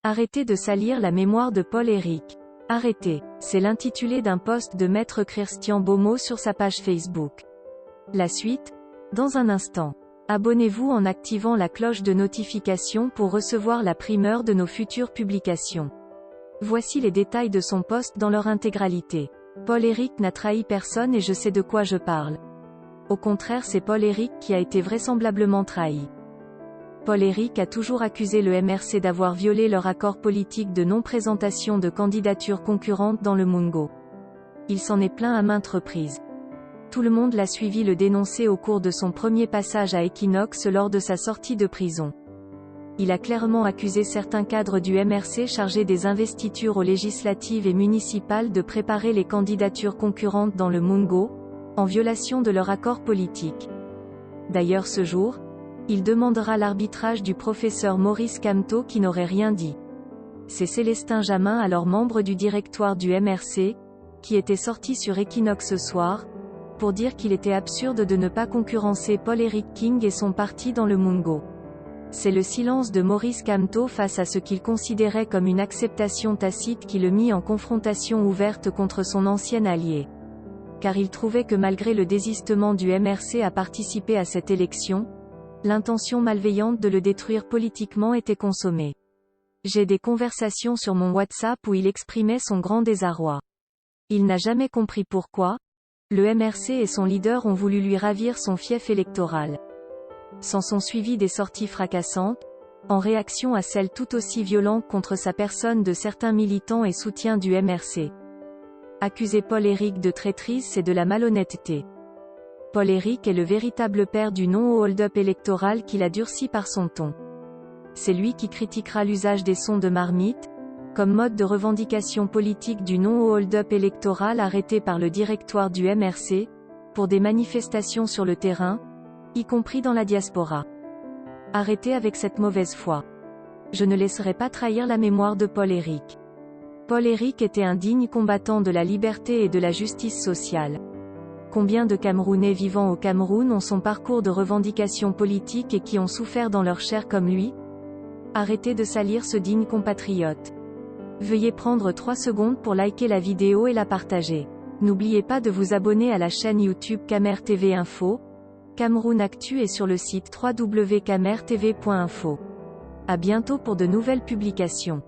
Arrêtez de salir la mémoire de Paul-Éric. Arrêtez. C'est l'intitulé d'un post de Maître Christian Beaumont sur sa page Facebook. La suite, dans un instant. Abonnez-vous en activant la cloche de notification pour recevoir la primeur de nos futures publications. Voici les détails de son post dans leur intégralité. Paul-Éric n'a trahi personne et je sais de quoi je parle. Au contraire, c'est Paul-Éric qui a été vraisemblablement trahi. Paul-Éric a toujours accusé le MRC d'avoir violé leur accord politique de non-présentation de candidatures concurrentes dans le Mungo. Il s'en est plaint à maintes reprises. Tout le monde l'a suivi le dénoncer au cours de son premier passage à Equinox lors de sa sortie de prison. Il a clairement accusé certains cadres du MRC chargés des investitures aux législatives et municipales de préparer les candidatures concurrentes dans le Mungo, en violation de leur accord politique. D'ailleurs ce jour, il demandera l'arbitrage du professeur Maurice Kamto qui n'aurait rien dit. C'est Célestin Jamin, alors membre du directoire du MRC, qui était sorti sur Equinox ce soir, pour dire qu'il était absurde de ne pas concurrencer Paul-Éric King et son parti dans le Mungo. C'est le silence de Maurice Kamto face à ce qu'il considérait comme une acceptation tacite qui le mit en confrontation ouverte contre son ancien allié. Car il trouvait que malgré le désistement du MRC à participer à cette élection, l'intention malveillante de le détruire politiquement était consommée. J'ai des conversations sur mon WhatsApp où il exprimait son grand désarroi. Il n'a jamais compris pourquoi le MRC et son leader ont voulu lui ravir son fief électoral. S'en sont suivies des sorties fracassantes, en réaction à celles tout aussi violentes contre sa personne de certains militants et soutiens du MRC. Accuser Paul-Éric de traîtrise, c'est de la malhonnêteté. Paul-Éric est le véritable père du non au hold-up électoral qu'il a durci par son ton. C'est lui qui critiquera l'usage des sons de marmite, comme mode de revendication politique du non au hold-up électoral arrêté par le directoire du MRC, pour des manifestations sur le terrain, y compris dans la diaspora. Arrêtez avec cette mauvaise foi. Je ne laisserai pas trahir la mémoire de Paul-Éric. Paul-Éric était un digne combattant de la liberté et de la justice sociale. Combien de Camerounais vivant au Cameroun ont son parcours de revendication politique et qui ont souffert dans leur chair comme lui? Arrêtez de salir ce digne compatriote. Veuillez prendre 3 secondes pour liker la vidéo et la partager. N'oubliez pas de vous abonner à la chaîne YouTube Camer TV Info. Cameroun Actu est sur le site www.camertv.info. À bientôt pour de nouvelles publications.